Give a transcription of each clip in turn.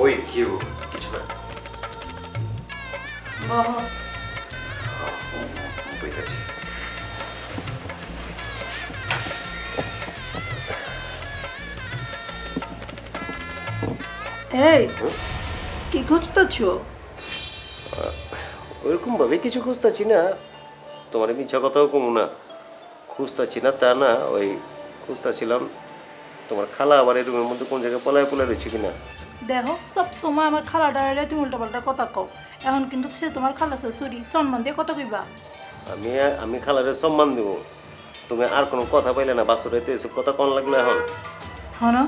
ওই কিউ কিছু না বুঝেছি। এই কি খুঁজতেছ? ওইরকম ভাবে কিছু খুঁজতেছি না, তোমার মিথ্যা কথাও কমু না, খুঁজতেছি না তা না, ওই খুঁজতেছিলাম তোমার খালা আবার এই রুমের মধ্যে কোন জায়গায় পলায় পলায় রয়েছে কিনা। দেখো সব সময় আমার খালা ডাইলে তুমি উল্টাপাল্টা কথা কও। এখন কিন্তু সে তোমার খালা শাশুড়ি, সম্মান দিয়ে কথা কইবা। আমি আমি খালারে সম্মান দেব, তুমি আর কোনো কথা পাইলে না, বাস্তবায়িত এসব কথা কন লাগলো এখন। হ্যাঁ,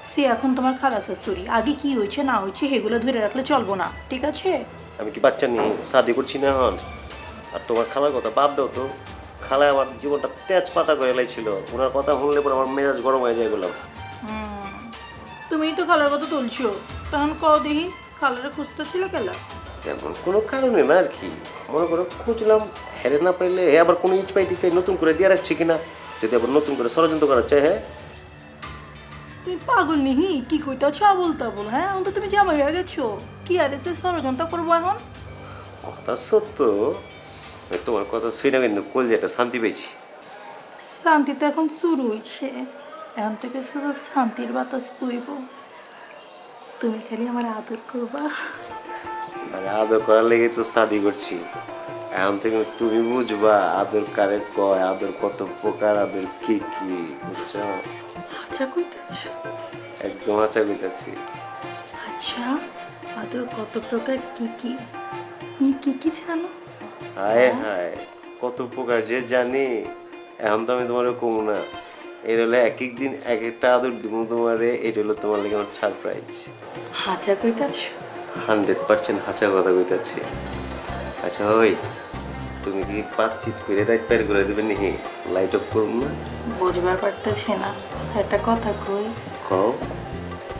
সে এখন তোমার খালা শাশুড়ি, আগে কি হয়েছে না হয়েছে সেগুলো ধরে রাখলে চলবো না, ঠিক আছে? আমি কি বাচ্চা নিয়ে শাদি করছি না এখন? আর তোমার খালার কথা বাদ দাও তো, খালায় আমার জীবনটা তেজ পাতা করে লাইছিল, ওনার কথা শুনলে পরে আমার মেজাজ গরম হয়ে যায় গেলাম। তুমিই তো খালার কথা তুলছো, তখন কও দেখি খালারে খুঁজতেছিল কেলা? তেমন কোনো কারণে না আর কি, মনে করো খুঁজলাম, হেরে না পাইলে হে আবার কোনো ইচ পাই টিচ পাই নতুন করে দিয়ে রাখছে কিনা, যদি আবার নতুন করে ষড়যন্ত্র করার চাই। হ্যাঁ তুমি পাগল নিহি, কি কইতাছো আবল তাবল? হ্যাঁ, এখন তো তুমি জামাই হয়ে গেছো, কি আর এসে ষড়যন্ত্র করবো এখন? কথা সত্য, ওই তোমার কথা শুনে কিন্তু কলজাটা শান্তি পেয়েছি। শান্তি তো এখন শুরু হয়েছে, এখন থেকে শুধু শান্তির বাতাস বইব। তুমি খালি আমার আদর করবা। আরে আদর করার লেগে তো শাদি করছি, এখন থেকে তুমি বুঝবা আদর কারে কয়, আদর কত প্রকার, আদর কি কি, বুঝছো? আচ্ছা কইতাছো? একদম আচ্ছা কইতাছি। আচ্ছা, আদর কত প্রকার কি কি, তুমি কি কি জানো? হায় হায়, কত প্রকার যে জানি, এখন তো আমি তোমার কমু না। এটা হলো এক এক দিন এক একটা আদর দিব তোমারে, এটা হলো তোমার লেগে আমার সারপ্রাইজ। আচ্ছা কইতাছো? 100% হাঁচা কথা কইতাছি। আচ্ছা ওই, তুমি কি পাচ্ছিত করে রাইট পার করে দেবে নি? লাইট অফ করুন না? বুঝবার পারতেছি না, একটা কথা কই। কও।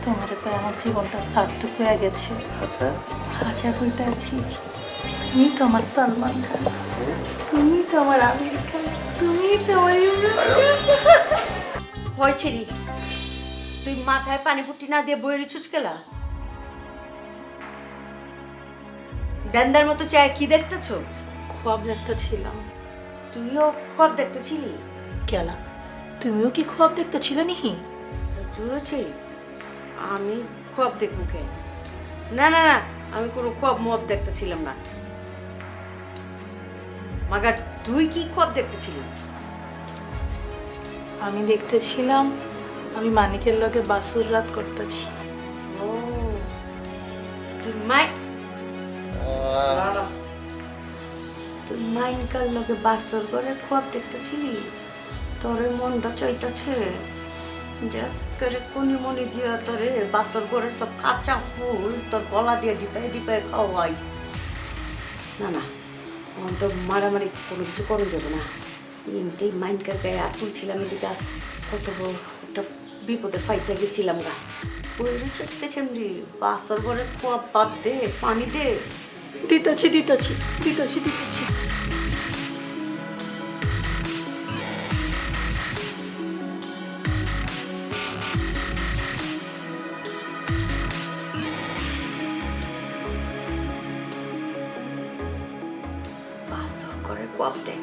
তোমার তো আমার জীবনটা সার্থক হয়ে গেছে। আচ্ছা আচ্ছা কইতাছি, তুমি তো আমার সালমান খান, তুমি তো আমার আমির খান, তুমি তো আমার ইমরান খান। হয়েছে রে, তুই মাথায় পানি পুটি না দিয়ে বই রিচুস গেলা ড্যান্দার মতো চায় কি দেখতেছ? খোয়াব দেখতে ছিলাম। তুইও কব দেখতেছিলি? কেলা, তুমিও কি খোয়াব দেখতে ছিলে নিহি? তুই আমি খব দেখবো কে? না না না, আমি কোনো খব মব দেখতেছিলাম না। মাগার তুই কি খব দেখতেছিলি? আমি দেখতেছিলাম আমি মানিকের লগে বাসুর রাত করতেছি। ও তুই মাই তুই মাইনকার লগে বাসর করে খব দেখতেছিলি? তোর মনটা চাইতাছে যা করে কোনি মনি দিয়া তোরে বাসর করে সব কাঁচা ফুল তোর গলা দিয়ে ডিপায় ডিপায় খাওয়াই। না না, আমার তো মারামারি কোনো কিছু করুন যাবে না। এমনিতেই মাইন্ডকার গায়ে আর তুলছিলাম, এদিকে কত বড় একটা বিপদে ফাইসে গেছিলাম গা। ওই চেষ্টেছেন রে, বাসর করে খোয়া বাদ দে, পানি দে। দিতেছি দিতেছি দিতেছি দিতেছি। বাসর করে খোয়াব দে।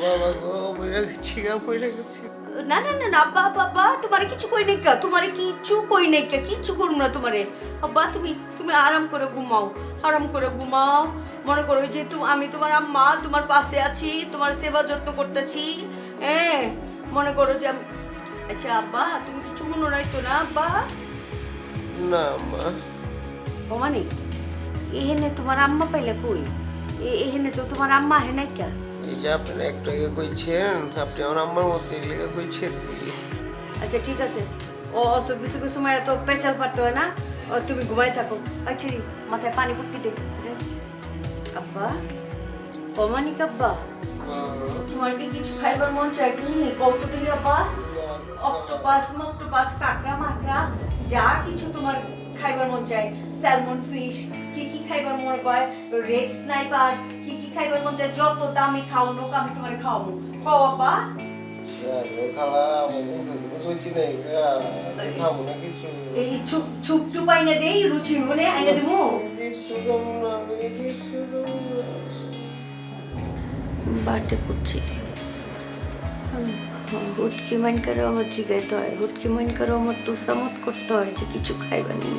বাবা গো, মরে গেছি গা, মরে গেছি। না না না না, আব্বা বাবা তোমারে কিছু কই নাই কা, তোমারে কিছু কই নাই কা, কিচ্ছু করুম না তোমারে। আব্বা তুমি তুমি আরাম করে ঘুমাও, আরাম করে ঘুমাও। মনে করো যে আমি তোমার আম্মা, তোমার পাশে আছি, তোমার সেবা যত্ন করতেছি। হ্যাঁ, মনে করো যে আচ্ছা আব্বা তুমি কিছু মনে রাখতো না আব্বা? না মা। মানে এহেনে তোমার আম্মা পাইলে কই? এহেনে তো তোমার আম্মা হে নাই কা। এই যে আপনি একটু আগে কইছেন, আপনি আমার আম্মার মতো লেগে কইছেন। আচ্ছা ঠিক আছে, ও অসুখ বিসুখের সময় এত পেঁচাল পারতে হয় না। ও তুমি ঘুমাই থাকো। আচ্ছা রে, মাথায় পানি পট্টি দে। আব্বা, কমানিক আব্বা, তোমার কি কিছু খাইবার মন চাই কি? কত দিই আব্বা, অক্টোপাস মক্টোপাস কাঁকড়া মাকড়া যা কিছু তোমার খাইবার মন চাই, স্যালমন ফিশ, কি কি খাইবার মন কয়, রেড স্নাইপার, কি কি খাইবার মন চাই, যত দামি খাওয়ানো আমি তোমার খাওয়াবো। কও আব্বা। খালা বুঝছি না খাবো না কিছু এই চুপ চুপ টুপ আইনা দেই রুচি মনে আইনা দেবো কিছু খাবো না কিছু বাটে পুচ্ছি হুটকি মাইন করে আমার জিগাইতে হয় হুটকি মাইন করে আমার তোষামত করতে হয় যে কিছু খাইবানি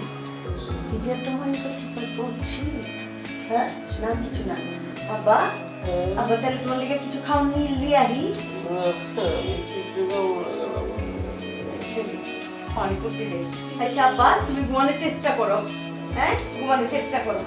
কি যে একটা মনে করছি পড়ছি হ্যাঁ না কিছু না বাবা আবার তাহলে তোমার লেগে কিছু খাওয়া নিয়ে আহি কিছু খাবো না পানি করতে দেই আচ্ছা আব্বা তুমি ঘুমানোর চেষ্টা করো হ্যাঁ ঘুমানোর চেষ্টা করো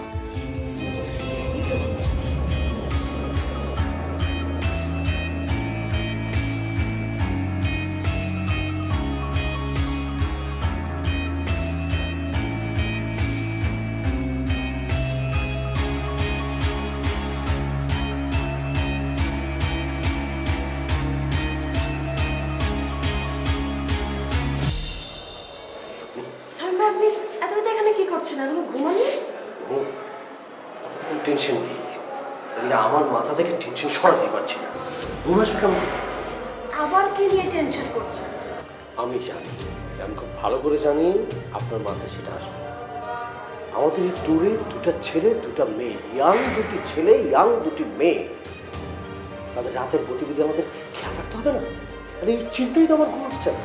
সাইমা আপনি এত রাতে এখানে কি করছেন আমি ঘুমানি টেনশন নেই এদিকে আমার মাথা থেকে টেনশন সরাতে পারছি না ঘুম আসবে কেমন করে? আবার কি নিয়ে টেনশন করছেন আমি জানি আমি খুব ভালো করে জানি আপনার মাথায় সেটা আসবে আমাদের এই ট্যুরে দুটা ছেলে দুটা মেয়ে ইয়াং দুটি ছেলে ইয়াং দুটি মেয়ে তাদের রাতের গতিবিধি আমাদের খেয়াল রাখতে হবে না আরে এই চিন্তাই তো আমার ঘুম আসছে না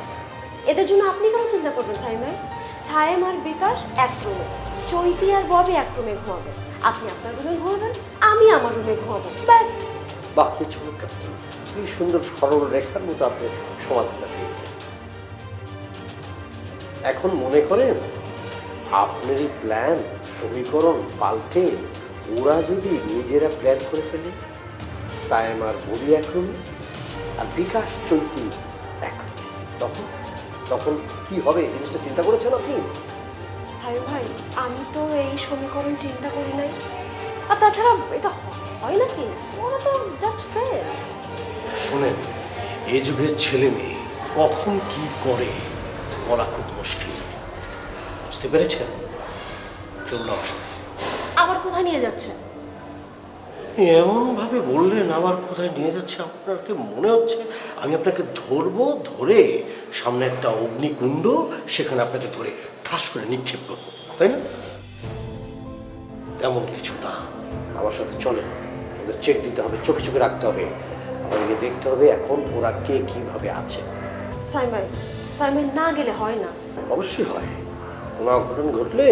এদের জন্য আপনি কেন চিন্তা করবেন সাইমা সায়েম আর বিকাশ এক রুমে চৈতি আর ববি এক রুমে ঘুমাবে আপনি আপনার রুমে ঘুমাবেন আমি আমার রুমে ঘুমাবো ব্যাস বাহ কি চমৎকার কি সুন্দর সরল রেখার মতো আপনি সমাধানটা দিয়েছেন এখন মনে করেন আপনার এই প্ল্যান সমীকরণ পাল্টে ওরা যদি নিজেরা প্ল্যান করে ফেলে সায়েম আর ববি এক রুমে আর বিকাশ চৈতি এক রুমে তখন তখন কি হবে জিনিসটা চিন্তা করেছেন আপনি সাইম ভাই আমি তো এই সমীকরণ চিন্তা করি নাই আর তাছাড়া এটা হয় নাকি ওরা তো জাস্ট ফ্রেন্ড শোনেন এই যুগের ছেলে মেয়ে কখন কি করে বলা খুব মুশকিল বুঝতে পেরেছেন চলুন আমার সাথে আবার কোথায় নিয়ে যাচ্ছেন এমনভাবে বললেন আবার কোথায় নিয়ে যাচ্ছে আপনাকে মনে হচ্ছে আমি আপনাকে ধরবো ধরে সামনে একটা অগ্নিকুণ্ড সেখানে আপনাকে ধরে ঠাস করে নিক্ষেপ করবো তাই না তেমন কিছু না আমার সাথে চলেন ওদের চেক দিতে হবে চোখে চোখে রাখতে হবে আমাদেরকে দেখতে হবে এখন ওরা কে কিভাবে আছে সাইম ভাই না গেলে হয় না অবশ্যই হয় কোনো অঘটন ঘটলে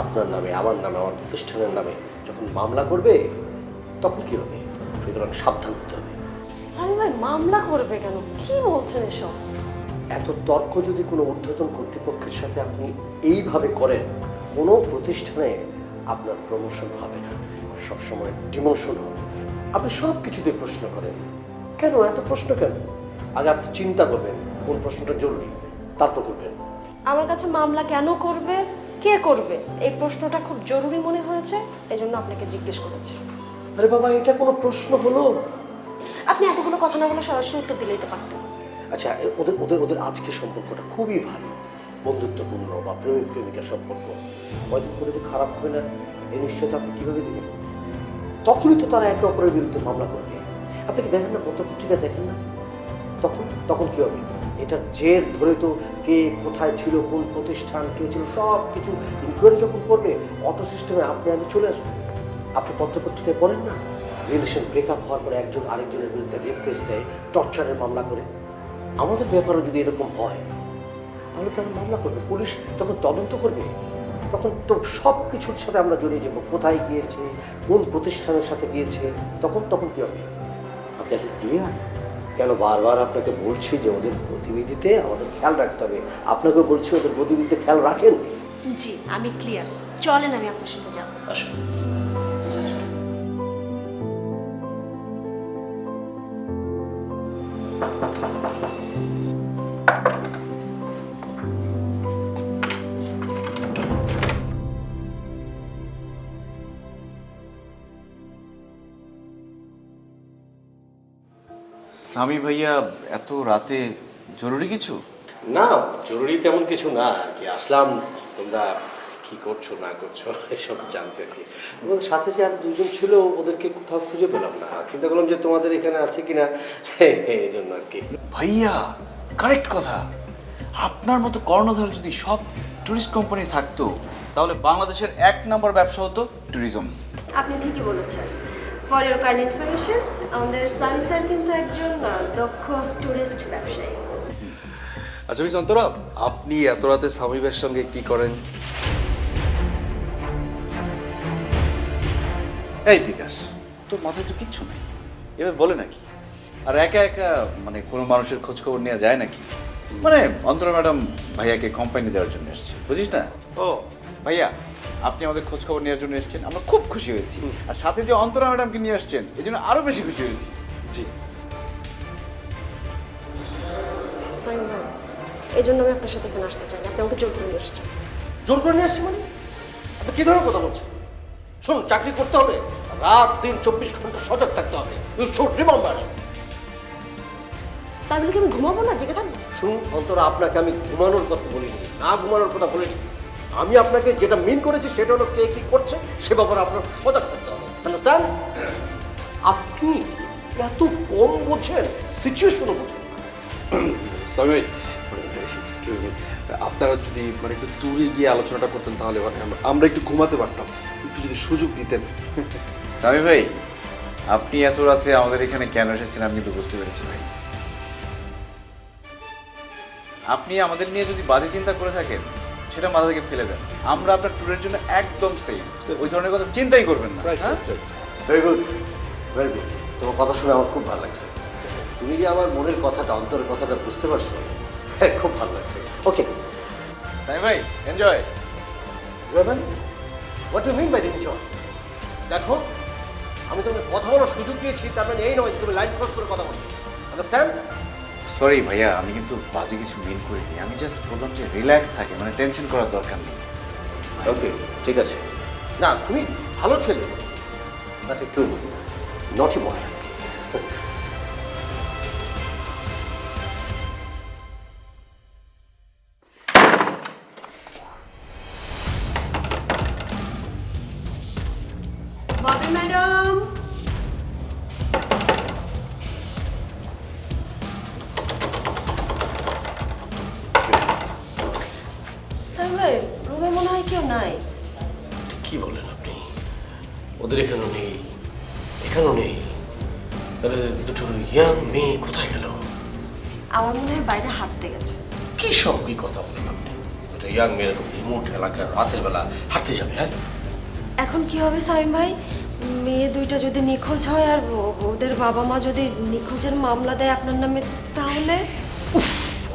আপনার নামে আমার নামে আমার প্রতিষ্ঠানের নামে যখন মামলা করবে তখন কি হবে সুতরাং সাবধান হতে হবে সাইম ভাই মামলা করবে কেন কি বলছেন এসব এত তর্ক যদি কোনো ঊর্ধ্বতন কর্তৃপক্ষের সাথে আপনি এইভাবে করেন কোনো প্রতিষ্ঠানে আপনার প্রমোশন হবে না সবসময় ডিমোশন হবে আপনি সব কিছুতে প্রশ্ন করেন কেন এত প্রশ্ন কেন আগে আপনি চিন্তা করবেন কোন প্রশ্নটা জরুরি তারপর করবেন আমার কাছে মামলা কেন করবে কে করবে এই প্রশ্নটা খুব জরুরি মনে হয়েছে এই জন্য আপনাকে জিজ্ঞেস করেছি আরে বাবা এটা কোনো প্রশ্ন হলো আপনি এতগুলো কথা না বলে সরাসরি উত্তর দিলেই তো পারতেন আচ্ছা ওদের ওদের ওদের আজকের সম্পর্কটা খুবই ভালো বন্ধুত্বপূর্ণ বা প্রেমিক প্রেমিকার সম্পর্ক কয়দিন করে যে খারাপ হবে না এই নিশ্চয়তা আপনি কীভাবে দেবেন তখনই তো তারা একে অপরের বিরুদ্ধে মামলা করবে আপনি কি দেখেন না পত্রপত্রিকা দেখেন না তখন তখন কী হবে এটা জের ধরে তো কে কোথায় ছিল কোন প্রতিষ্ঠান কে ছিল সব কিছু ইনকোয়ারি যখন করবে অটো সিস্টেমে আপনি আমি চলে আসবেন আপনি পত্রপত্রিকায় পড়েন না রিলেশন ব্রেকআপ হওয়ার পরে একজন আরেকজনের বিরুদ্ধে রেপ কেস দেয় টর্চারের মামলা করে আমাদের ব্যাপারেও যদি এরকম হয় তাহলে তারা মামলা করবে পুলিশ তখন তদন্ত করবে তখন তো সব কিছুর সাথে আমরা জড়িয়ে যাবো কোথায় গিয়েছে কোন প্রতিষ্ঠানের সাথে গিয়েছে তখন তখন কী হবে আপনি এখন ক্লিয়ার কেন বারবার আপনাকে বলছি যে ওদের গতিবিধিতে আমাদের খেয়াল রাখতে হবে আপনাকেও বলছি ওদের গতিবিধিতে খেয়াল রাখেন জি আমি ক্লিয়ার চলেন আমি আপনার সাথে যাব আসুন স্বামী ভাইয়া এত রাতে জরুরি কিছু না জরুরি তেমন কিছু না আর কি আসলাম তোমরা কি করছো না করছো এসব জানতে আর কি। তোমাদের সাথে যে আর দুজন ছিল ওদেরকে কোথাও খুঁজে পেলাম না, চিন্তা করলাম যে তোমাদের এখানে আছে কিনা এই জন্য আর কি। ভাইয়া কারেক্ট কথা। আপনার মতো কর্ণধার যদি সব ট্যুরিস্ট কোম্পানি থাকতো তাহলে বাংলাদেশের 1 নম্বর ব্যবসা হতো ট্যুরিজম। আপনি ঠিকই বলেছেন। ফর ইউর কাইন্ড ইনফরমেশন, আমাদের সামি স্যার কিন্তু একজন দক্ষ টুরিস্ট ব্যবসায়ী। আচ্ছা মিস অন্তরা, আপনি এত রাতে সামিবের সঙ্গে কি করেন? এই বিকাশ, তোর মাথায় তো কিচ্ছু নেই, এবার বলে নাকি? আর একা একা মানে কোনো মানুষের খোঁজ খবর নেওয়া যায় নাকি? মানে অন্তরা ম্যাডাম ভাইয়াকে কোম্পানি দেওয়ার জন্য এসেছে, বুঝিস না? ও ভাইয়া আপনি আমাদের খোঁজ খবর নেওয়ার জন্য এসেছেন, আমরা খুব খুশি হয়েছি। আর সাথে যে অন্তরা ম্যাডামকে নিয়ে আসছেন এই জন্য আরো বেশি খুশি হয়েছি। জি। সাইম ভাই, এই জন্য আমি আপনার সাথে এখানে আসতে চাই না। আপনি আমাকে জোর করে নিয়ে এসেছেন। জোর করে নিয়ে আসছি মানে? আপনি কি ধরনের কথা বলছেন? শুনুন, চাকরি করতে হলে রাত দিন 24 ঘন্টা সজাগ থাকতে হবে। You should remember. তাই বলে কি আমি ঘুমাবো না, জেগে থাকবো? শুনুন অন্তরা, আপনাকে আমি ঘুমানোর কথা বলিনি, না ঘুমানোর কথা বলিনি। আমি আপনাকে যেটা মিন করেছি সেটা হলো কে কি করছে সে ব্যাপারে আপনার সজাগ থাকতে হবে। আন্ডারস্ট্যান্ড? আপনি এত কম বোঝেন, সিচুয়েশনও বোঝেন না। সামি ভাই, এক্সকিউজ মি, আপনারা যদি মানে একটু দূরে গিয়ে আলোচনাটা করতেন তাহলে মানে আমরা একটু ঘুমাতে পারতাম, একটু যদি সুযোগ দিতেন। সামি ভাই, আপনি এত রাতে আমাদের এখানে কেন এসেছেন আমি কিন্তু বুঝতে পেরেছি ভাই। আপনি আমাদের নিয়ে যদি বাজে চিন্তা করে থাকেন সেটা মাথা থেকে ফেলে দেন। আমরা আপনার ট্যুরের জন্য একদম সেফ, ওই ধরনের কথা চিন্তাই করবেন না। হ্যাঁ? Very good, very good. তোমার কথা শুনে আমার খুব ভালো লাগছে। তুমি যে আমার মনের কথাটা, অন্তরের কথাটা বুঝতে পারছো, হ্যাঁ খুব ভালো লাগছে। ওকে সামি ভাই, এনজয়। জয়মান, what you mean by enjoy? দেখো, আমি তোমাকে কথা বলার সুযোগ দিয়েছি, তার মানে এই নয় তুমি লাইন ক্রস করে কথা বলবে। আন্ডারস্ট্যান্ড? সরি ভাইয়া, আমি কিন্তু বাজে কিছু মিন করিনি। আমি জাস্ট বললাম যে রিল্যাক্স থাকে, মানে টেনশন করার দরকার নেই। ওকে, ঠিক আছে। না, তুমি ভালো ছেলে, বাট একটু নটি বয় আর কি। ববি ম্যাডাম, সাইম ভাই, রুমে মনে হয় কেউ নাই। কি বলেন আপনি? ওদের এখানেও নেই, এখানেও নেই, তাহলে দুটো ইয়াং মেয়ে কোথায় গেল? আমার মনে হয় বাইরে হাঁটতে গেছে। কি সব কি কথা বলেন আপনি? দুটো ইয়াং মেয়ে এরকম রিমোট এলাকার রাতের বেলা হাঁটতে যাবে? হ্যাঁ, এখন কি হবে সাইম ভাই? মেয়ে দুইটা যদি নিখোঁজ হয় আর ওদের বাবা মা যদি নিখোঁজের মামলা দেয় আপনার নামে, তাহলে? উফ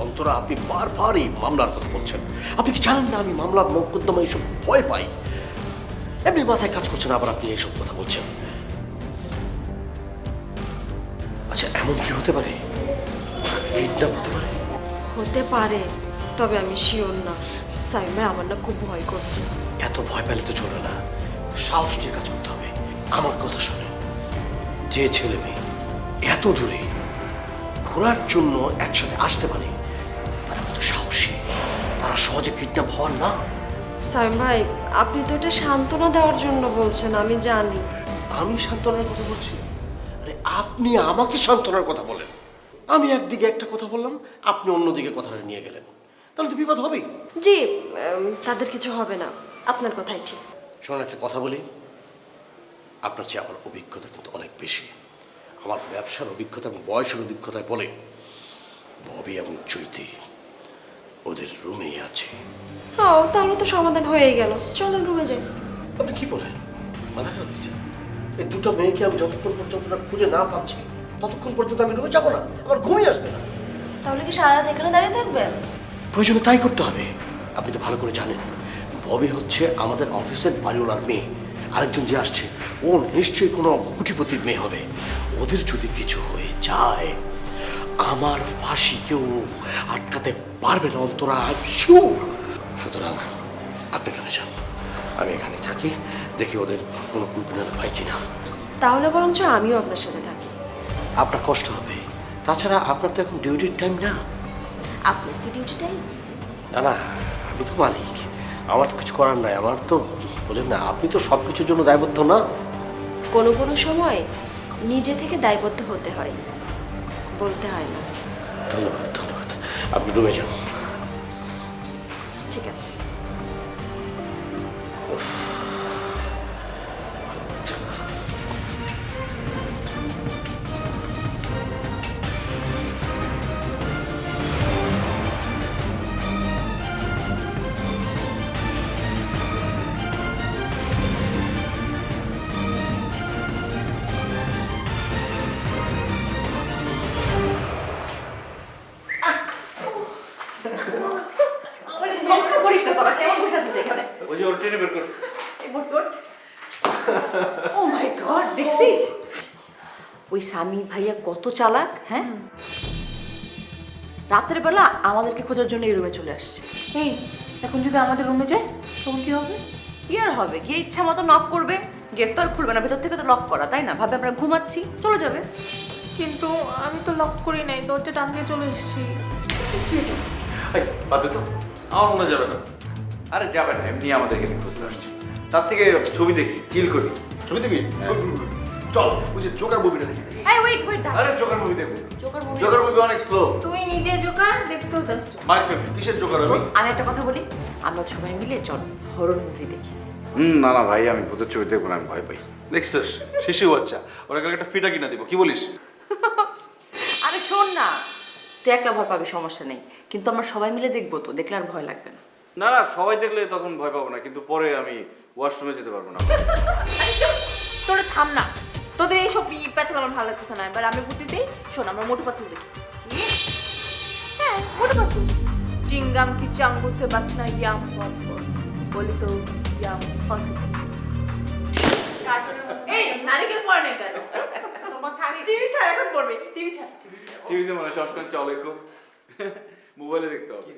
অন্তরা, আপনি বারবার এই মামলার কথা বলছেন। আপনি কি জানেন না আমি মামলা মোকদ্দমা এইসব ভয় পাই? এমনি মাথায় কাজ করছে না, আবার আপনি এইসব কথা বলছেন। আচ্ছা, এমন কি হতে পারে? কিডন্যাপ হতে পারে? হতে পারে, তবে আমি শিওর না। সাইম ভাই, আমার না খুব ভয় করছে। এত ভয় পেলে তো চলবে না, সাহস নিয়ে কাজ করতে হবে। আমার কথা শুনে, যে ছেলে মেয়ে এত দূরে ঘোরার জন্য একসাথে আসতে পারে তারা কিন্তু সাহসী, তারা সহজে কিডন্যাপ হওয়ার না। সাইম ভাই, আপনি তো এটা সান্ত্বনা দেওয়ার জন্য বলছেন, আমি জানি। আমি সান্ত্বনার কথা বলছি? আরে আপনি আমাকে সান্ত্বনার কথা বলেন। আমি একদিকে একটা কথা বললাম, আপনি অন্যদিকে কথাটা নিয়ে গেলেন, তাহলে তো বিপদ হবেই। জি, তাদের কিছু হবে না, আপনার কথাই ঠিক। শোনেন, একটা কথা বলি, আপনার চেয়ে আমার অভিজ্ঞতা কিন্তু অনেক বেশি। আমার ব্যবসার অভিজ্ঞতা এবং বয়সের অভিজ্ঞতায় বলে ববি এবং চৈতি ওদের রুমেই আছে। ও, তাহলে তো সমাধান হয়েই গেল। চলেন রুমে যাই। আপনি কি বলেন? মাথা খারাপ হয়েছে? এই দুটো মেয়েকে আমি যতক্ষণ পর্যন্ত না খুঁজে না পাচ্ছি ততক্ষণ পর্যন্ত আমি রুমে যাবো না, আমার ঘুমিয়ে আসবে না। তাহলে কি সারা রাত এখানে দাঁড়িয়ে থাকবেন? প্রয়োজনে তাই করতে হবে। আপনি তো ভালো করে জানেন ববি হচ্ছে আমাদের অফিসের বাড়িওয়ালার মেয়ে, আরেকজন যে আসছে ও নিশ্চয়ই কোনো কুটিপতির মেয়ে হবে। ওদের যদি কিছু হয়ে যায় আমার ফাঁসি কেউ আটকাতে পারবে না অন্তরা, শিওর। সুতরাং আপনি চলে যান, আমি এখানে থাকি, দেখি ওদের কোনো কুলকুনার পাই কিনা। তাহলে বরঞ্চ আমিও আপনার সাথে থাকি। আপনার কষ্ট হবে, তাছাড়া আপনার তো এখন ডিউটির টাইম না। আপনার কি ডিউটি টাইম? না না, আমি তো মালিক, আমার তো কিছু করার নাই, আমার তো বোঝেন না, আপনি তো সব কিছুর জন্য দায়বদ্ধ না। কোনো কোনো সময় নিজে থেকে দায়বদ্ধ হতে হয়, বলতে হয় না। ধন্যবাদ ধন্যবাদ, আপনি রুমে যান। ঠিক আছে। ওই যে ওর ট্রেনে বের কর। ও মাই গড, দেখছিস ওই স্বামী ভাইয়া কত চালাক। হ্যাঁ, রাতের বেলা আমাদেরকে খোঁজার জন্য এই রুমে চলে আসছে। এই এখন যদি আমাদের রুমে যায় তখন কি হবে? কি আর হবে, গিয়ে ইচ্ছা মতো নক করবে, গেট তো আর খুলবে না, ভেতর থেকে তো লক করা, তাই না? ভাবে আমরা ঘুমাচ্ছি, চলে যাবে। কিন্তু আমি তো লক করি নাই, দরজা টান দিয়ে চলে এসেছি। এই, বাদ দে তো, আমার মনে যাবে না। আরে যাবে না, এমনি আমাদেরকে নিয়ে খুঁজতে আসছে। তার থেকে ছবি দেখি, চিল করি। ছবি দেখবি? চল ওই যে জোকার মুভিটা দেখি। এই ওয়েট ওয়েট, আরে জোকার মুভি দেখবো। জোকার মুভি, জোকার মুভি অনেক স্লো। তুই নিজে জোকার দেখতেও যাস? মাইক খাবি? কিসের জোকার হবে? আমি একটা কথা বলি, আমরা সবাই মিলে চল হরর মুভি দেখি। না না ভাই, আমি ভূতের ছবি দেখবো না, আমি ভয় পাই। দেখছিস শিশু বাচ্চা, ওরা কালকে একটা ফিটা কিনা দিব, কি বলিস? আরে শোন না, তুই একলা ভয় পাবি, সমস্যা নেই, কিন্তু আমরা সবাই মিলে দেখবো তো, দেখলে আর ভয় লাগবে না। না না, সবাই দেখলে তখন ভয় পাবো না, কিন্তু পরে আমি ওয়াশরুমে যেতে পারবো না। তোরা থাম না, তোদের এইসব প্যাচাল আমার ভালো লাগতেছে না। এবার আমি বুদ্ধি দিই, শোন আমরা মোটু পাতলু দেখি। হ্যাঁ মোটু পাতলু। চিংগাম কি চাঙ্গু সে বাঁচনা ইয়াম পসিবল, বলি তো ইয়াম পসিবল। এই নারিকেল পড়ে নাই কেন? টিভি ছাড়, এখন পড়বে। টিভি ছাড়, টিভি ছাড়। টিভিতে মানে সবসময় চলে খুব, মোবাইলে দেখতে হবে।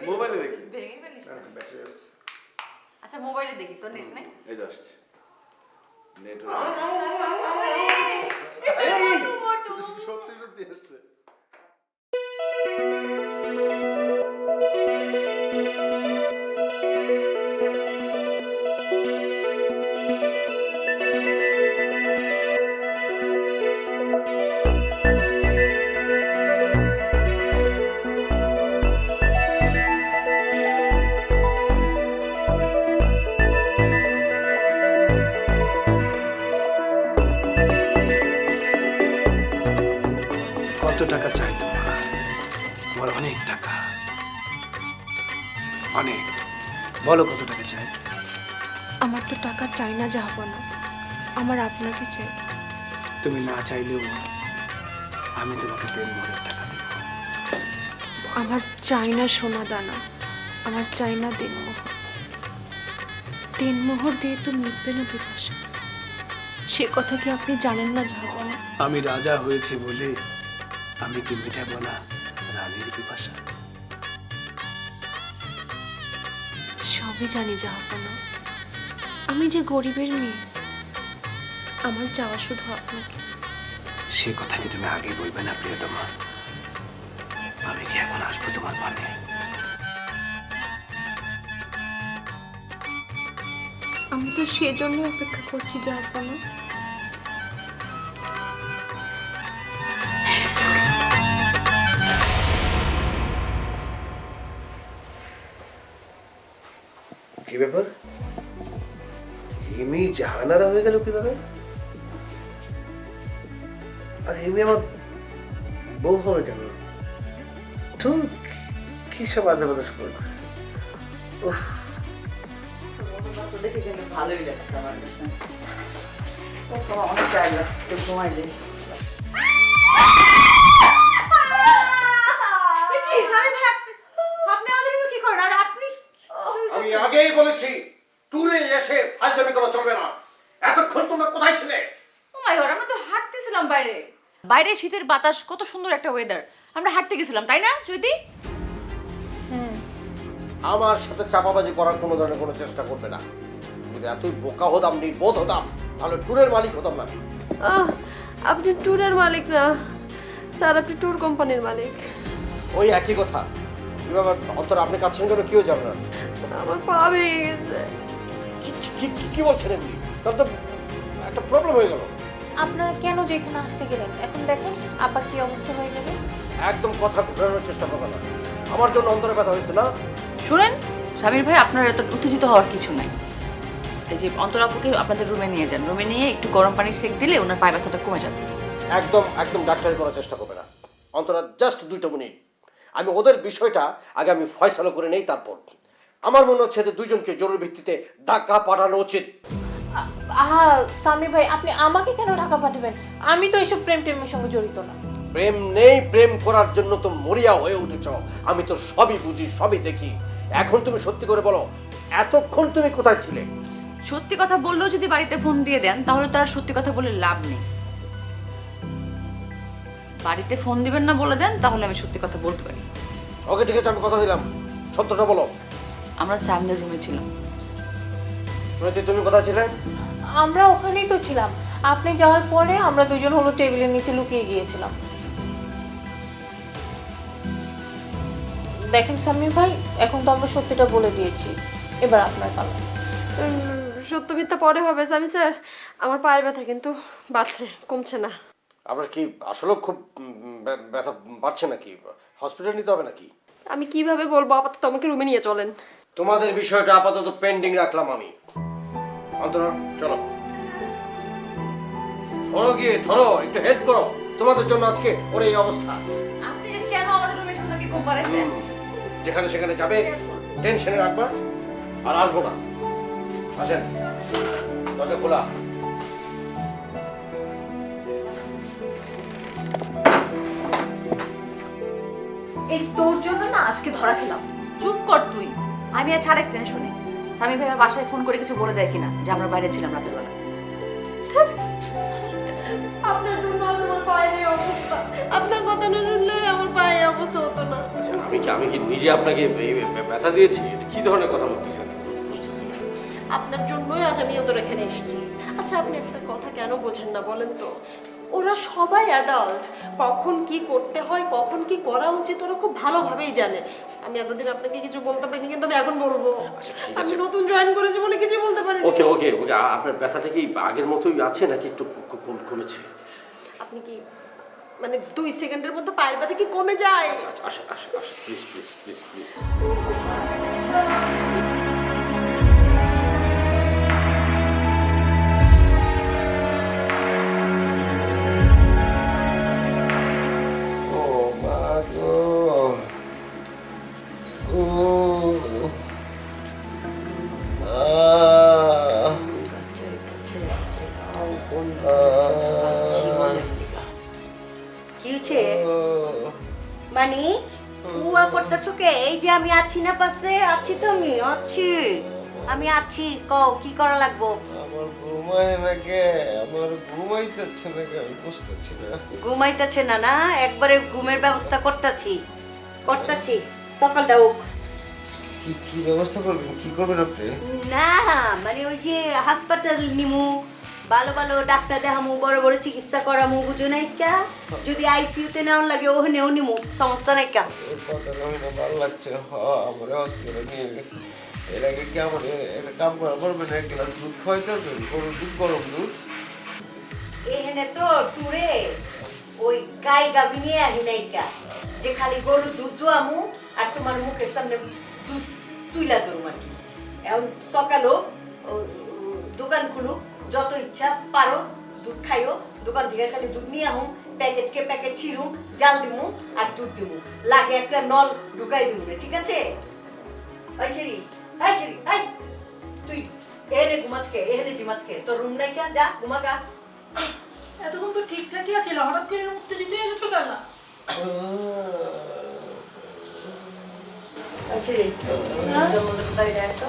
মোবাইলে দেখি। ভেঙে ফেলিস না। আচ্ছা মোবাইলে দেখি, তোর নেট নেই? এই তো আসছে নেট। সত্যি সত্যি আসছে। কত টাকা চাই তোমার? আমার অনেক টাকা, অনেক। বলো কত টাকা চাই? আমার তো টাকা চাই না জাহাপনা, আমার আপনাকে চাই। তুমি না চাইলেও আমি তোমাকে 3 মোহরের টাকা দেব। আমার চাই না সোনা দানা, আমার চাই না দিনমোহর। দিনমোহর দিয়ে তো মিটবে না বিপাশা, সে কথা কি আপনি জানেন না জাহাপনা? আমি রাজা হয়েছে বলে আমি কি মেটাবো না রানীর পিপাসা? সবই জানি জাহাপনা, আমি যে গরিবের মেয়ে, আমার চাওয়া শুধু আপনাকে। সে কথা কি তুমি আগে বলবে না প্রিয়তমা? আমি কি এখন আসবো তোমার পানে? আমি তো সেজন্য অপেক্ষা করছি জাহাপনা। কি ব্যাপার, হিমি জাহানারা হয়ে গেল কিভাবে? আর হিমি আমার বউ হবে কেন? তো কি সব আদাবাদাস করছে? উফ, দেখে কিন্তু ভালোই লাগছে আমার কাছে। অনেক টায়ার লাগছে, ঘুমাই যাই। আপনি আমাদের রুমে কি করেন? আর আপনি আমি আগেই বলেছি ট্যুরে এসে ফাজলামি করা চলবে না। এতক্ষণ তোমরা কোথায় ছিলে? ও মাই গড, আমরা তো হাঁটতেছিলাম বাইরে। বাইরে শীতের বাতাস, কত সুন্দর একটা ওয়েদার, আমরা হাঁটতে গেছিলাম, তাই না চৈতি? আমার সাথে চাপাবাজি করার কোনো ধরনের কোনো চেষ্টা করবে না। যদি এতই বোকা হতাম, নির্বোধ হতাম, তাহলে ট্যুরের মালিক হতাম না। আপনি ট্যুরের মালিক না স্যার, আপনি ট্যুর কোম্পানির মালিক। ওই একই কথা। কি ব্যাপার অন্তরা, আপনি কাঁদছেন কেন? কি হয়ে যাবে না? আমার পা ভেঙে গেছে। কি বলছেন এমনি? তাহলে তো একটা প্রবলেম হয়ে গেল। আপনারা কেন যে এখানে আসতে গেলেন এখন দেখেন আবার কি অবস্থা হয়ে গেল। একদম কথা ঘোরানোর চেষ্টা করবে না। আমার জন্য অন্তরে ব্যথা হয়েছে না? শুনেন সামির ভাই, আপনার এত উত্তেজিত হওয়ার কিছু নাই। এই যে অন্তরাপুকে আপনাদের রুমে নিয়ে যান, রুমে নিয়ে একটু গরম পানি সেক দিলে ওনার পায়ে ব্যথাটা কমে যাবে। একদম ডাক্তারি করার চেষ্টা করবে না অন্তরা। জাস্ট 2 মিনিট, আমি ওদের বিষয়টা আগে আমি ফয়সালা করে নেই, তারপর আমার মনে হচ্ছে এদের দুইজনকে জরুরি ভিত্তিতে ঢাকা পাঠানো উচিত। আহা সামি ভাই, আপনি আমাকে কেন ঢাকা পাঠাবেন? আমি তো এইসব প্রেম টেমের সঙ্গে জড়িত না। প্রেম নেই, প্রেম করার জন্য তো মরিয়া হয়ে উঠেছ। আমি তো সবই বুঝি, সবই দেখি। এখন তুমি সত্যি করে বলো, এতক্ষণ তুমি কোথায় ছিলে? সত্যি কথা বললেও যদি বাড়িতে ফোন দিয়ে দেন তাহলে তার সত্যি কথা বলে লাভ নেই। বাড়িতে ফোন দিবেন না বলে দেন, তাহলে আমি সত্যি কথা বলতে পারি। ওকে ঠিক আছে, আমি কথা দিলাম, সত্যটা বলো। আমরা সামনের রুমে ছিলাম। সুনীতি, তুমি কোথায় ছিলে? আমরা ওখানেই তো ছিলাম। আপনি যাওয়ার পরে আমরা দুজন হলো টেবিলের নিচে লুকিয়ে গিয়েছিলাম। দেখেন সামির ভাই, এখন তো আমরা সত্যিটা বলে দিয়েছি, এবার আপনার পালা। সত্য মিথ্যা পরে হবে স্বামী স্যার। আমার পায়ের ব্যথা কিন্তু বাড়ছে, কমছে না। আপনার কি আসলে খুব ব্যথা বাড়ছে নাকি? হসপিটাল নিতে হবে নাকি? আমি কিভাবে বলবো? আপাতত আমাকে রুমে নিয়ে চলেন। তোমাদের বিষয়টা আপাতত পেন্ডিং রাখলাম আমি। অন্তরা চলো, ধরো গিয়ে ধরো, একটু হেল্প করো। তোমাদের জন্য আজকে ওর এই অবস্থা। আপনি কেন আমাদের রুমে ঢোকাকে খুব পারেছেন? যেখানে সেখানে যাবে, টেনশনে রাখবা, আর আসবো না। আসেন, দরজা খোলা। এই তোর জন্য না আজকে ধরা খেলাম। চুপ কর তুই। আমি আর ছাড় এক টেনশনে স্বামী ভাই বাসায় ফোন করে কিছু বলে দেয় কিনা যে আমরা বাইরে ছিলাম রাতের বেলা। আপনার জন্য আজ আমার পায়ের এই অবস্থা। আপনার কথা না শুনলে আমার পায়ের এই অবস্থা হতো না। আমি কি নিজে আপনাকে ব্যথা দিয়েছি? কি ধরনের কথা বলতেছেন? বুঝতেছি না। আপনার জন্যই আজ আমি ওদের এখানে এসেছি। আচ্ছা, আপনি একটা কথা কেন বোঝেন না বলেন তো? ওরা সবাই অ্যাডাল্ট, কখন কি করতে হয়, কখন কি করা উচিত ওরা খুব ভালোভাবেই জানে। আমি এতদিন আপনাকে কিছু বলতে পারিনি, কিন্তু আমি এখন বলবো। আমি নতুন জয়েন করেছি বলে কিছু বলতে পারিনি। ওকে ওকে ওকে, আপনার ব্যথাটা কি আগের মতোই আছে নাকি একটু কমেছে? আপনি কি মানে 2 সেকেন্ডের মধ্যে পায়ের ব্যথা কি কমে যায়? আচ্ছা আসেন আসেন আসেন, প্লিজ প্লিজ প্লিজ প্লিজ। ও মা গো, ও কি হচ্ছে মানে উয়া করতেছো কে? এই যে আমি আছি না পাশে, আছি তো, আমি আছি। কও কি করা লাগবো? আমার ঘুমায় না কে? আমার ঘুমাইতেছে না কে? আমি বুঝতেছি না। ঘুমাইতেছে না? না, একবারে ঘুমের ব্যবস্থা করতেছি। সকালটা হোক। কি ব্যবস্থা করবেন? কি করবেন আপনি? না মানে ওই যে হাসপাতাল নিমু, ভালো ভালো ডাক্তার দেখামু, বড় বড় চিকিৎসা করামু, বুঝো নাই কা? যদি আইসিইউতে নেওয়ার লাগে ওখানেও নিমু, সমস্যা নাই কা? এই কথাটা আমার ভালো লাগছে। আমার হসপিটালে নিয়ে এর আগে কি আমার একটা কাম করা পারবেন? 1 গ্লাস দুধ খাওয়াইতে পারবেন? গরুর দুধ, গরম দুধ। এখানে তো টুরে ওই গাই গাভী নিয়ে আহি নাই কা, যে খালি গরুর দুধ দোয়ামু আর তোমার মুখের সামনে দুধ তুইলা দেবো আর কি। এখন সকালও দোকান খুলুক, যত ইচ্ছা পারো দুধ খাইও, দোকান থেকে খালি দুধ নিয়ে আহুম, প্যাকেটকে প্যাকেট ছিড়ুম, জাল দিমু আর দুধ দিমু, লাগে একটা নল ঢুকাই দিমু না, ঠিক আছে? ওই ছেড়ি আই তুই এনে ঘুমাচকে, এনে জিমাচকে, তোর রুম নাই কা? যা ঘুমা গা। এতক্ষণ তো ঠিকঠাকই আছিল, হঠাৎ করে উত্তেজিত হয়ে গেছো কেন? আচ্ছা রে, মনে কোথায় যায় তো?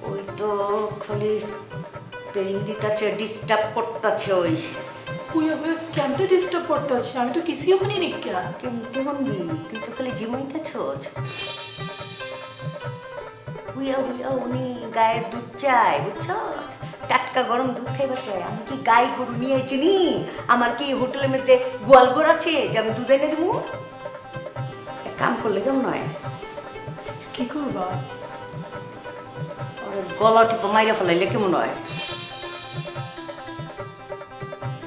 ওই তো খালি পেইন দিতেছে, ডিস্টার্ব করতেছে। ওই কেমতে ডিস্টার্ব করতে আছে? আমি তো কিছুই ওখানে নিকা। কেমন তুই তো খালি জিমাইতেছ। হুইয়া হুইয়া উনি গায়ের দুধ চায় বুঝছো, টাটকা গরম দুধ খাইবার চাই। আমি কি গাই গরু নিয়ে আইছি নি? আমার কি হোটেলের মধ্যে গোয়াল ঘর আছে যে আমি দুধ এনে দেবো? এক কাম করলে কেমন নয়? কি করবা? ওর গলা টিপা মাইরা ফেলাইলে কেমন হয়?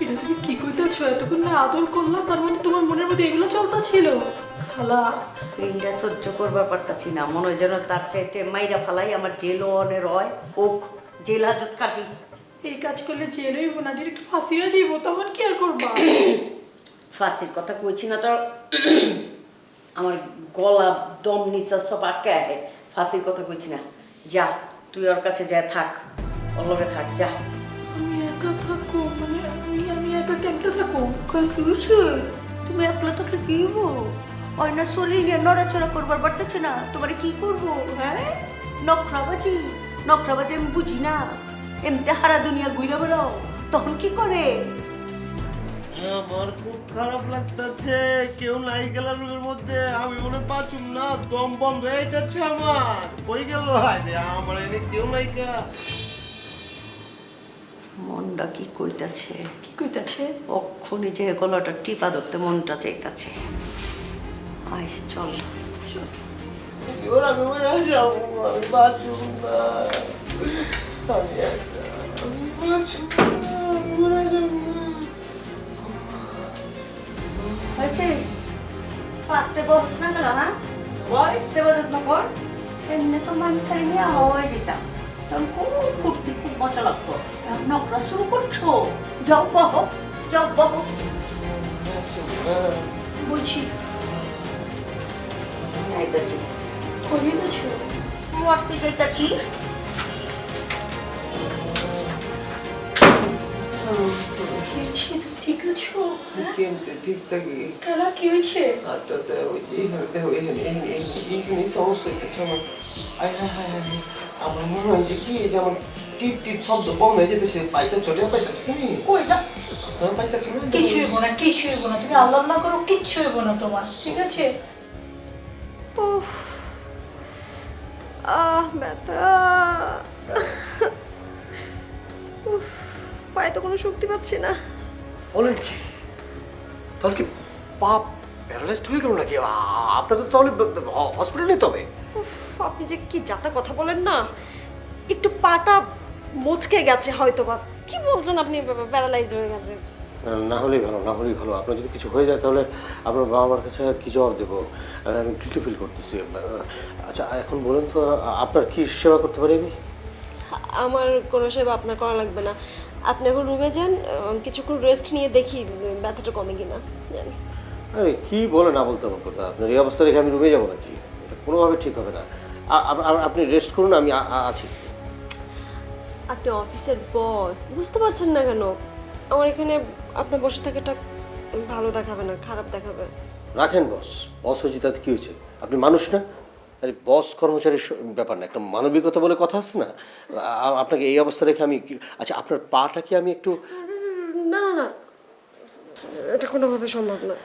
এটা তুমি কি কইতেছো? এতক্ষণ না আদর করলাম, তার মানে তোমার মনের মধ্যে এগুলো চলতা ছিল? খালা পেনটা সহ্য করবার পারতাছি না, মনে হয় যেন তার চাইতে মাইরা ফেলাই আমার জেল অনের হয় ওক জেল হাজত কাটি। এই কাজ করলে জেল হইব না, ডিরেক্ট ফাঁসি হয়ে যাইব, তখন কি আর করবা? ফাঁসির কথা কইছি না তো, আমার গলা দম নিচা সব আটকে আহে। ফাঁসির কথা কইছি না। যা তুই ওর কাছে যা, থাক ওর লগে থাক, যা। আমি একা থাকো মানে আমি একা কেমতে থাকো? কি হচ্ছে? তুমি একলা থাকলে কি হবো? অয়না শরীর নিয়ে নড়াচড়া করবার পারতেছে না, তোমার কি করবো? হ্যাঁ নখরাবাজি, নখরাবাজি আমি বুঝি না। এমনি হারা দুনিয়া ঘুরে বেড়াও, তখন কি করে? আমার খুব খারাপ লাগতেছে, কেউ নাই গেল রুমের মধ্যে, আমি মনে পাচ্ছুম না, দম বন্ধ হয়ে যাচ্ছে আমার। কই গেল আমার এনে কেউ নাই কা? মনটা কি কইতাছে? কি কইতাছে? অক্ষণে যে গলাটা টিপা ধরতে মনটা চাইতাছে। আয় চল চল। এবার আমি মরে যাবো, আমি বাঁচুম না, আমি একা, আমি বাঁচুম না, আমি মরে যাবো না। হয়েছে পাশে বস না গেল, হ্যাঁ বয় সেবা যত্ন কর। এমনি তো মান খাই নিয়ে হয়ে যেতাম, তখন খুব ফুর্তি, খুব মজা লাগতো। নকরা শুরু করছো, যাও বহ, যাও বহ। বলছি যাইতাছি, করিয়ে গেছো? মরতে যাইতাছি। ঠিক আছো? কেমতে ঠিক থাকি? কারা কি হয়েছে? আচ্ছা ওই যে এইখানে সমস্যা হচ্ছে আমার। আয় হায় হায় হায়, আমার মনে হয় যে কি যেমন টিপ টিপ শব্দ বন্ধ হয়ে যেতেছে, পাইতে চলে পাইতেছে তুমি কই না, পাইতেছে না কিছু হইব না, কিছু হইব না, তুমি আল্লাহ না করো, কিচ্ছু হইব না তোমার, ঠিক আছে? উফ, ব্যথা। উফ, পায়ে তো কোনো শক্তি পাচ্ছি না। বলেন কি? তাহলে কি পা প্যারালাইজড হয়ে গেল নাকি? আপনাদের তাহলে হসপিটালে নিতে হবে। উফ, আপনি যে কি যাতা কথা বলেন না, একটু পাটা মচকে গেছে হয়তো বা। কি বলছেন আপনি? প্যারালাইজ হয়ে গেছে? না হলেই ভালো, না হলেই ভালো। আপনার যদি কিছু হয়ে যায় তাহলে আপনার বাবা মার কাছে কি জবাব দেবো? আমি গিল্টি ফিল করতেছি। আচ্ছা এখন বলুন তো, আপনার কি সেবা করতে পারি আমি? আমার কোনো সেবা আপনার করা লাগবে না। আপনি এখন রুমে যান, কিছুক্ষণ রেস্ট নিয়ে দেখি ব্যথাটা কমে কিনা। জান। আরে কি বলে না বলতে আমার কথা? আপনার এই অবস্থা রেখে আমি রুমে যাবো নাকি? এটা কোনোভাবে ঠিক হবে না। আপনি রেস্ট করুন, আমি আছি। আপনি অফিসের বস, বুঝতে পারছেন না কেন? আমার এখানে আপনার বসে থাকাটা ভালো দেখাবে না, খারাপ দেখাবে। রাখেন বস, বস হয়েছে তাতে কী হয়েছে? আপনি মানুষ না? আরে বস কর্মচারীর ব্যাপার না, একটা মানবিকতা বলে কথা আছে না? আপনাকে এই অবস্থা রেখে আমি আচ্ছা আপনার পাটা কি আমি একটু... না না না, এটা কোনোভাবে সম্ভব না।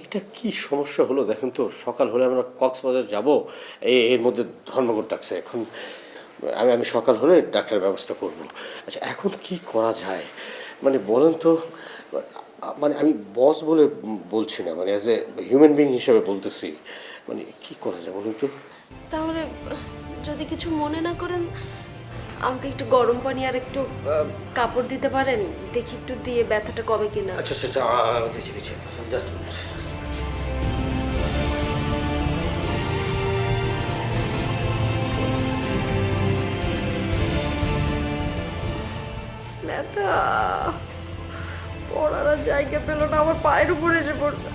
এটা কি সমস্যা হলো দেখেন তো? সকাল হলে আমরা কক্সবাজার যাব, এর মধ্যে ধর্মঘট ডাকছে। এখন আমি সকাল হলে ডাক্তারের ব্যবস্থা করব। আচ্ছা এখন কি করা যায় মানে বলেন তো? মানে আমি বস বলে বলছি না, মানে অ্যাজ এ হিউম্যান বিং হিসেবে বলতেছি। মানে কি করা যায় বলুন তো? তাহলে যদি কিছু মনে না করেন, আমাকে একটু গরম পানি আর একটু কাপড় দিতে পারেন? দেখি একটু দিয়ে ব্যথাটা কমে কিনা। আচ্ছা আচ্ছা দিচ্ছি দিচ্ছি, জাস্ট ব্যথা, পড়ার আর জায়গা পেল না, আমার পায়ের উপরে এসে পড়ছে।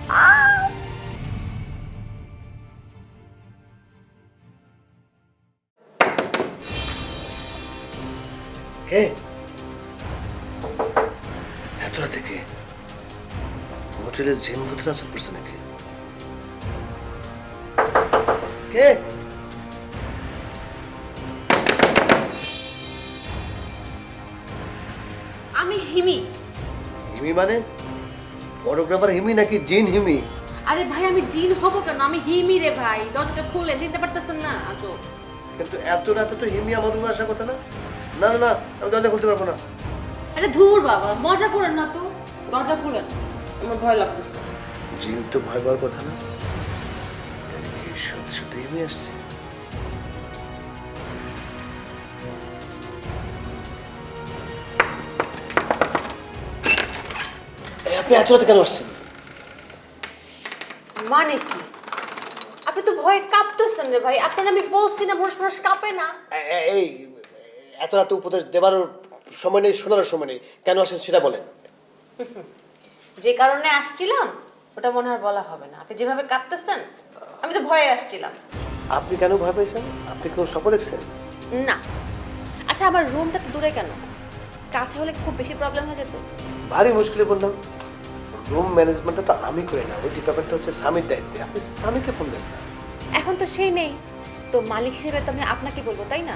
কে এত রাতে কে? হোটেলের জেন ভূতের আচর করছে নাকি? কে? আমি হিমি। হিমি মানে ফটোগ্রাফার হিমি নাকি জিন হিমি? আরে ভাই আমি জিন হব কেন? আমি হিমি রে ভাই। দরজাটা খুলে দিতে পারতেছেন না? আজো কিন্তু এত রাতে তো হিমি আমার রুমে আসার কথা না। না না না, আমি দরজা খুলতে পারবো না। আরে ধুর বাবা, মজা করেন না তো, দরজা খুলেন, আমার ভয় লাগতেছে। জিন তো ভয় পাওয়ার কথা না। সত্যি সত্যি হিমি আসছে। আপনি এত রাতে কেন আসছেন? মানে কি? আপনি তো ভয়ে কাঁপতেছেন রে ভাই। আপনার আমি বলছি না মানুষ কাঁপে না। এই এত রাতে উপদেশ দেবার সময় নেই, শোনার সময় নেই, কেন আসেন সেটা বলেন। যে কারণে আসছিলাম ওটা মনে হয় বলা হবে না। আপনি যেভাবে কাঁপতেছেন, আমি তো ভয়ে আসছিলাম। আপনি কেন ভয় পেয়েছেন? আপনি কেউ স্বপ্ন দেখছেন? না। আচ্ছা, আমার রুমটা তো দূরে কেন? কাছে হলে খুব বেশি প্রবলেম হয়ে যেত। ভারী মুশকিলে পড়লাম। রুম ম্যানেজমেন্টটা তো আমি করি না, ওই ডিপার্টমেন্টটা হচ্ছে স্বামীর দায়িত্বে। আপনি স্বামীকে ফোন দেন না। এখন তো সেই নেই, তো মালিক হিসেবে তো আমি আপনাকে বলবো, তাই না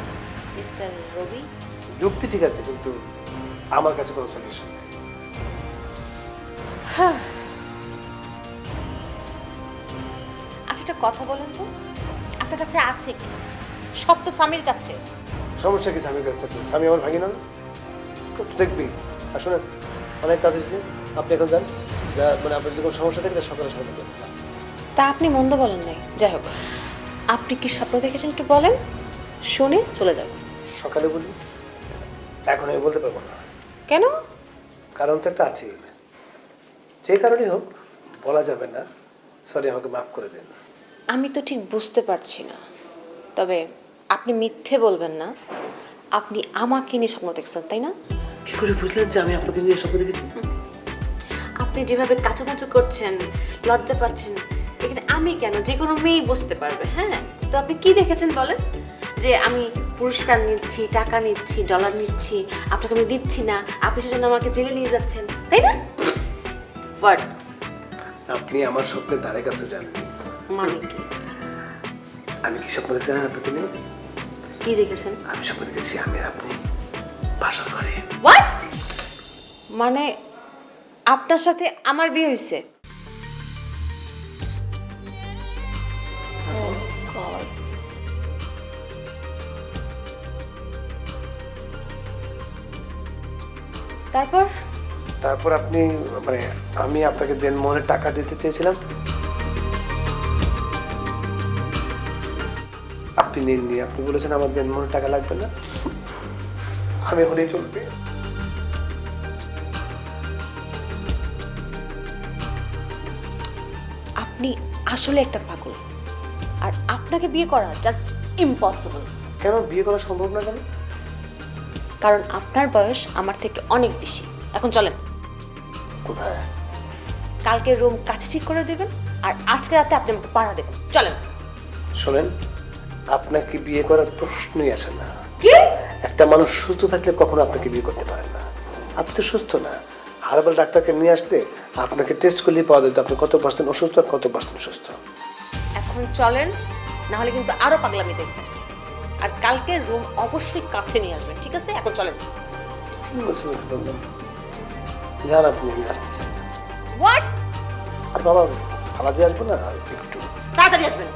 মিস্টার রবি? যুক্তি ঠিক আছে, কিন্তু আমার কাছে কোনো সলিউশন নেই। আচ্ছা, একটা কথা বলেন তো, আপনার কাছে আছে কি? সব তো স্বামীর কাছে। সমস্যা কি স্বামীর কাছে থাকলে? স্বামী আমার ভাগি না, তো দেখবি। আর শোনেন, অনেক কাজ হয়েছে, আপনি এখন যান। যা মানে আপনার যদি কোনো সমস্যা থাকে সকালে সকালে বলবেন। তা আপনি মন্দ বলেন নাই। যাই হোক, আপনি কি স্বপ্ন দেখেছেন একটু বলেন, শুনে চলে যাব। সকালে বলি, এখন আমি বলতে পারবো না। কেন? কারণ তো একটা আছে, যে কারণেই হোক বলা যাবে না। সরি, আমাকে মাফ করে দেন। আমি তো ঠিক বুঝতে পারছি না, তবে আপনি মিথ্যে বলবেন না। আপনি আমাকে নিয়ে স্বপ্ন দেখছেন, তাই না? কি করে বুঝলেন যে আমি আপনাকে নিয়ে স্বপ্ন দেখেছি? আপনি যেভাবে কাঁচামাচু করছেন, লজ্জা পাচ্ছেন, এখানে আমি কেন, যে কোনো মেয়েই বুঝতে পারবে। হ্যাঁ, তো আপনি কি দেখেছেন বলেন? যে আমি পুরস্কার নিচ্ছি, টাকা নিচ্ছি, ডলার নিচ্ছি, আপনাকে আমি দিচ্ছি না, আপনি সেজন্য আমাকে জেলে নিয়ে যাচ্ছেন, তাই না? হোয়াট? আপনি আমার স্বপ্নের ধারে কাছে যান। মানে কি? আমি কি স্বপ্ন দেখছি জানেন আপনাকে নিয়ে? কি দেখেছেন? আমি স্বপ্ন দেখেছি আমি আর আপনি বাসর ঘরে। হোয়াট? মানে আপনার সাথে আমার বিয়ে হয়েছে? তারপর? তারপর আপনি মানে আমি আপনাকে দেনমোহরের টাকা দিতে চেয়েছিলাম, আপনি নেননি। আপনি বলেছেন আমার দেনমোহরের টাকা লাগবে না, আমি হলেই চলবে। আপনি আসলে একটা পাগল, আর আপনাকে বিয়ে করা জাস্ট ইম্পসিবল। কেন বিয়ে করা সম্ভব না কেন? কারণ আপনার বয়স আমার থেকে অনেক বেশি। এখন চলেন। কোথায়? কালকে রুম কাছে ঠিক করে দেবেন, আর আজকে রাতে আপনি আমাকে পাড়া দেবেন। চলেন। শোনেন, আপনাকে বিয়ে করার প্রশ্নই আসে না। কি? একটা মানুষ সুস্থ থাকলে কখনো আপনাকে বিয়ে করতে পারেন না। আপনি তো সুস্থ না। হারবাল ডাক্তারকে নিয়ে আসলে আপনাকে টেস্ট করলেই পাওয়া যেত আপনি কত পার্সেন্ট অসুস্থ আর কত পার্সেন্ট সুস্থ। এখন চলেন, না হলে কিন্তু আরো পাগলামি দেখবেন। আর কালকে রুম অবশ্যই কাছে নিয়ে আসবেন, ঠিক আছে? এখন চলেন। যান আপনি, আমি আসতেছি। হোয়াট? আর বাবা, খালা দিয়ে আসবো না, একটু তাড়াতাড়ি আসবেন।